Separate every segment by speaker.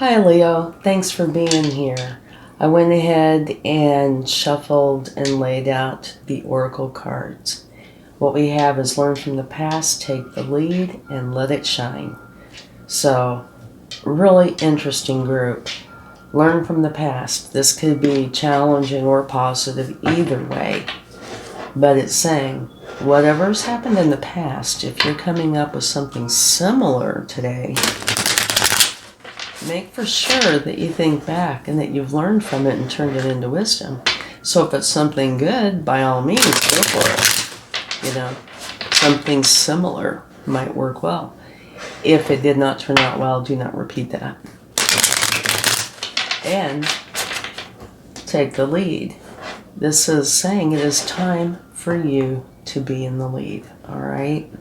Speaker 1: Hi Leo, thanks for being here. I went ahead and shuffled and laid out the oracle cards. What we have is learn from the past, take the lead, and let it shine. So, really interesting group. Learn from the past. This could be challenging or positive either way. But it's saying, whatever's happened in the past, if you're coming up with something similar today, make for sure that you think back and that you've learned from it and turned it into wisdom. So if it's something good, by all means, go for it. Something similar might work well. If it did not turn out well, do not repeat that. And take the lead. This is saying it is time for you to be in the lead, all right?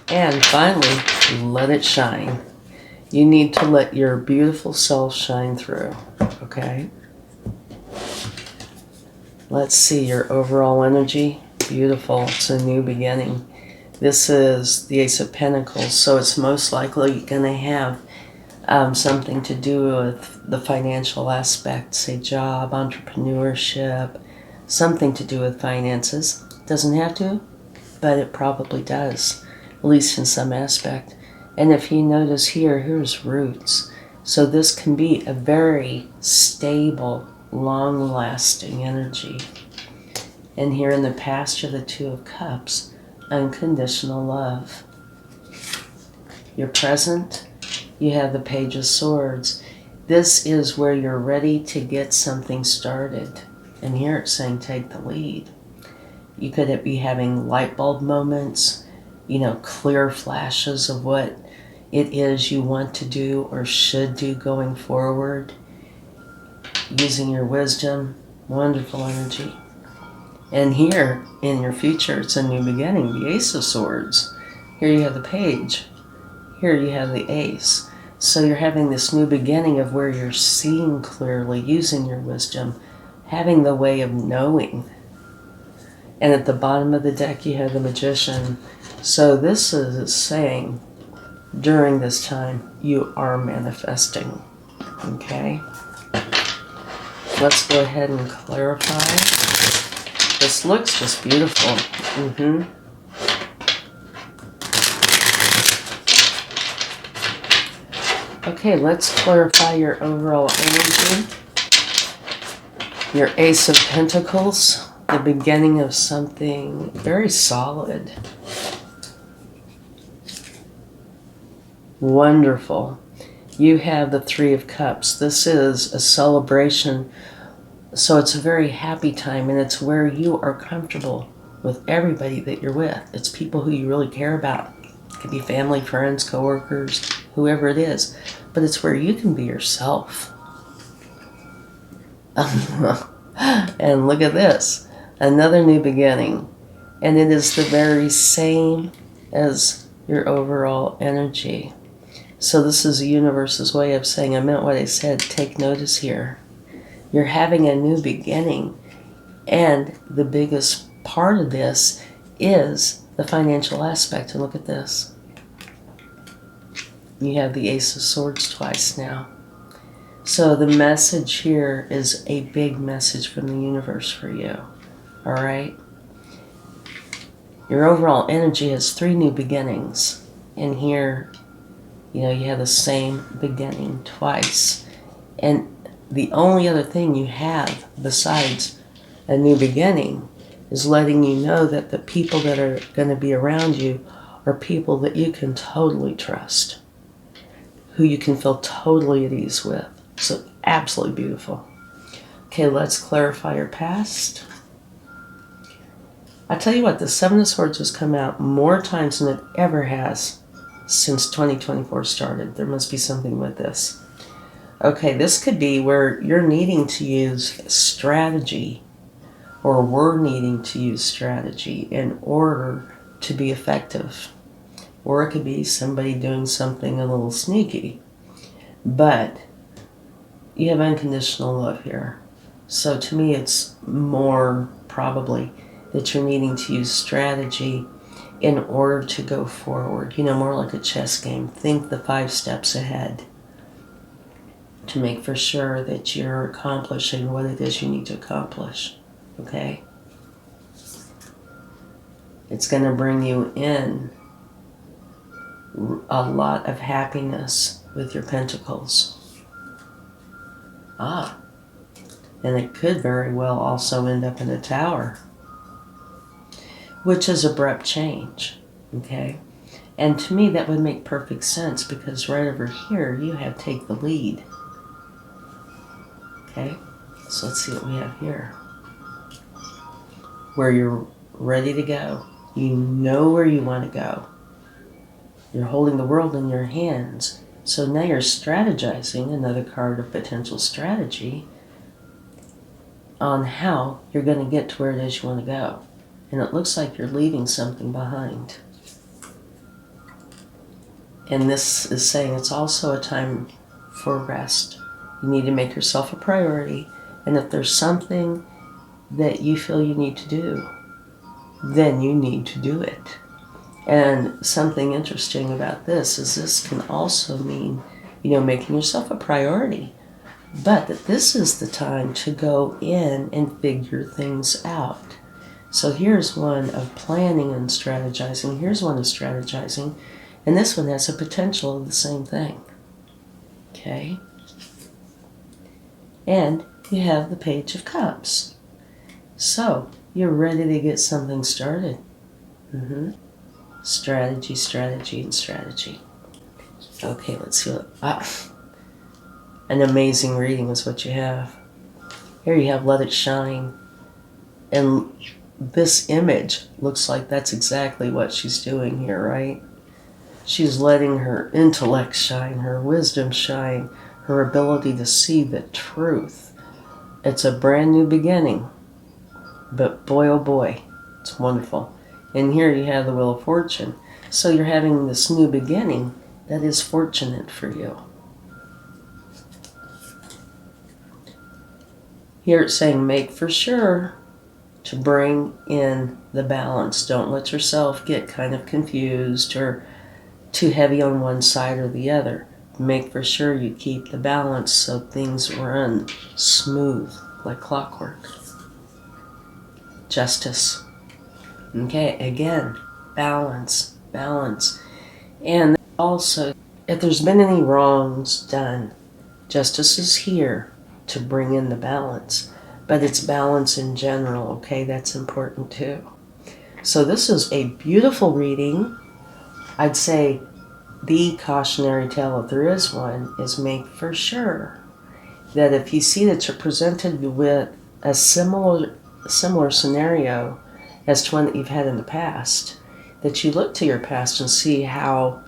Speaker 1: And finally, let it shine. You need to let your beautiful self shine through, okay? Let's see your overall energy. Beautiful. It's a new beginning. This is the Ace of Pentacles, so it's most likely going to have something to do with the financial aspect, say job, entrepreneurship, something to do with finances. Doesn't have to, but it probably does, at least in some aspect. And if you notice here's roots. So this can be a very stable, long-lasting energy. And here in the past, you're the Two of Cups, unconditional love. Your present, you have the Page of Swords. This is where you're ready to get something started. And here it's saying take the lead. You could be having light bulb moments, clear flashes of what it is you want to do or should do going forward. Using your wisdom, wonderful energy. And here in your future, it's a new beginning, the Ace of Swords. Here you have the Page. Here you have the Ace. So you're having this new beginning of where you're seeing clearly, using your wisdom, having the way of knowing. And at the bottom of the deck, you have the Magician. So this is saying, during this time, you are manifesting. Okay? Let's go ahead and clarify. This looks just beautiful. Okay, let's clarify your overall energy. Your Ace of Pentacles, the beginning of something very solid. Wonderful. You have the Three of Cups. This is a celebration. So it's a very happy time, and it's where you are comfortable with everybody that you're with. It's people who you really care about. It could be family, friends, coworkers, whoever it is. But it's where you can be yourself. And look at this. Another new beginning. And it is the very same as your overall energy. So this is the universe's way of saying, I meant what I said. Take notice here. You're having a new beginning. And the biggest part of this is the financial aspect. And look at this. You have the Ace of Swords twice now. So the message here is a big message from the universe for you. All right? Your overall energy has 3 new beginnings. And here, you have the same beginning twice. And the only other thing you have besides a new beginning is letting you know that the people that are going to be around you are people that you can totally trust, who you can feel totally at ease with. So absolutely beautiful. Okay, let's clarify your past. I tell you what, the Seven of Swords has come out more times than it ever has since 2024 started. There must be something with this. Okay, this could be where you're needing to use strategy, or we're needing to use strategy in order to be effective. Or it could be somebody doing something a little sneaky. But you have unconditional love here. So to me, it's more probably that you're needing to use strategy in order to go forward. You know, more like a chess game. Think the 5 steps ahead to make for sure that you're accomplishing what it is you need to accomplish. Okay? It's going to bring you in a lot of happiness with your pentacles. And it could very well also end up in a tower, which is abrupt change. Okay? And to me, that would make perfect sense, because right over here, you have take the lead. Okay? So let's see what we have here. Where you're ready to go. You know where you want to go. You're holding the world in your hands. So now you're strategizing, another card of potential strategy, on how you're going to get to where it is you want to go. And it looks like you're leaving something behind. And this is saying it's also a time for rest. You need to make yourself a priority. And if there's something that you feel you need to do, then you need to do it. And something interesting about this is this can also mean, you know, making yourself a priority. But that this is the time to go in and figure things out. So here's one of planning and strategizing. Here's one of strategizing. And this one has a potential of the same thing. Okay? And you have the Page of Cups. So you're ready to get something started. Strategy, strategy, and strategy. Okay, let's see what... an amazing reading is what you have. Here you have Let It Shine. And this image looks like that's exactly what she's doing here, right? She's letting her intellect shine, her wisdom shine, her ability to see the truth. It's a brand new beginning. But boy, oh boy, it's wonderful. And here you have the Wheel of Fortune. So you're having this new beginning that is fortunate for you. Here it's saying make for sure to bring in the balance. Don't let yourself get kind of confused or too heavy on one side or the other. Make for sure you keep the balance so things run smooth like clockwork. Justice. Okay, again, balance, balance. And also, if there's been any wrongs done, justice is here to bring in the balance. But it's balance in general, okay? That's important too. So this is a beautiful reading. I'd say the cautionary tale, if there is one, is make for sure that if you see that you're presented with a similar scenario as to one that you've had in the past, that you look to your past and see how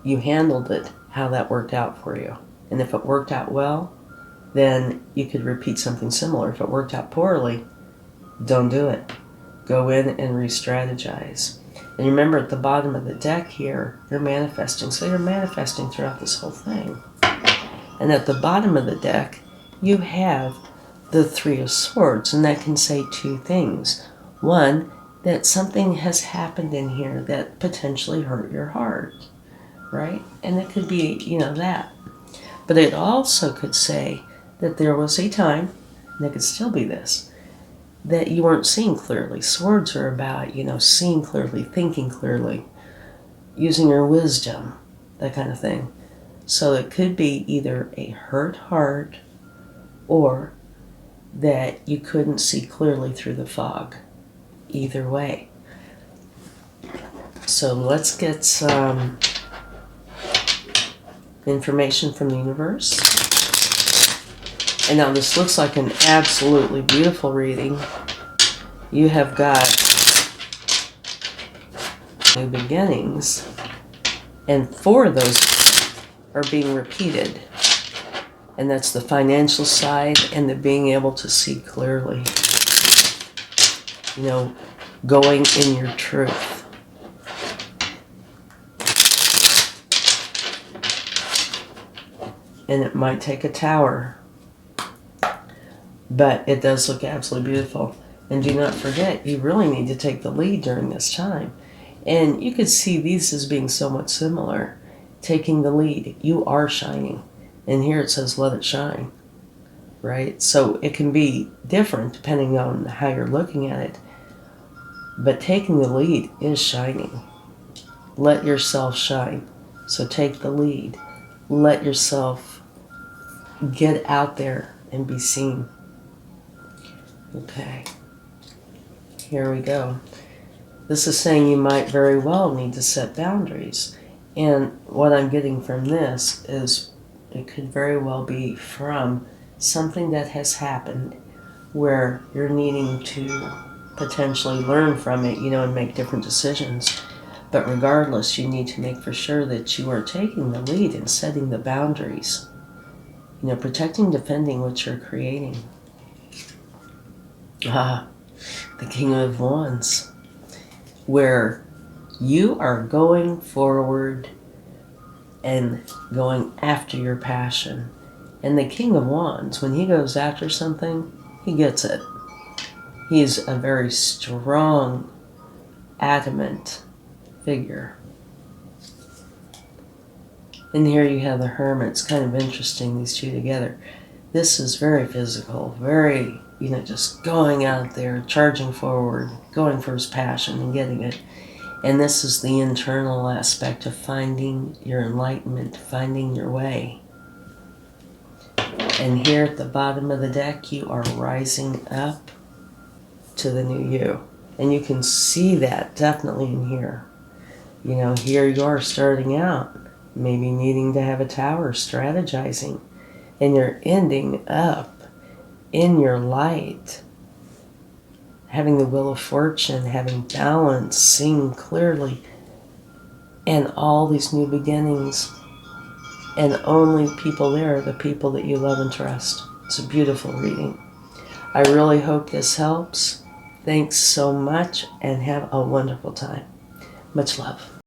Speaker 1: you handled it, how that worked out for you. And if it worked out well, then you could repeat something similar. If it worked out poorly, don't do it. Go in and re-strategize. And remember, at the bottom of the deck here, you're manifesting. So you're manifesting throughout this whole thing. And at the bottom of the deck, you have the Three of Swords. And that can say two things. One, that something has happened in here that potentially hurt your heart. Right? And it could be, you know, that. But it also could say that there was a time, and it could still be this, that you weren't seeing clearly. Swords are about, you know, seeing clearly, thinking clearly, using your wisdom, that kind of thing. So it could be either a hurt heart or that you couldn't see clearly through the fog. Either way. So let's get some information from the universe. And now this looks like an absolutely beautiful reading. You have got new beginnings, and 4 of those are being repeated. And that's the financial side and the being able to see clearly. You know, going in your truth. And it might take a tower, but it does look absolutely beautiful. And do not forget, you really need to take the lead during this time. And you could see these as being somewhat similar. Taking the lead. You are shining. And here it says, let it shine. Right? So it can be different depending on how you're looking at it. But taking the lead is shining. Let yourself shine. So take the lead. Let yourself get out there and be seen. Okay. Here we go. This is saying you might very well need to set boundaries. And what I'm getting from this is it could very well be from something that has happened where you're needing to potentially learn from it, and make different decisions. But regardless, you need to make for sure that you are taking the lead and setting the boundaries. Protecting, defending what you're creating. The King of Wands, where you are going forward and going after your passion. And the King of Wands, when he goes after something, he gets it. He is a very strong, adamant figure. And here you have the Hermit. It's kind of interesting, these two together. This is very physical, very, just going out there, charging forward, going for his passion and getting it. And this is the internal aspect of finding your enlightenment, finding your way. And here at the bottom of the deck, you are rising up to the new you. And you can see that definitely in here. Here you are starting out, maybe needing to have a tower, strategizing. And you're ending up in your light, having the Wheel of Fortune, having balance, seeing clearly, and all these new beginnings. And only people there are the people that you love and trust. It's a beautiful reading. I really hope this helps. Thanks so much and have a wonderful time. Much love.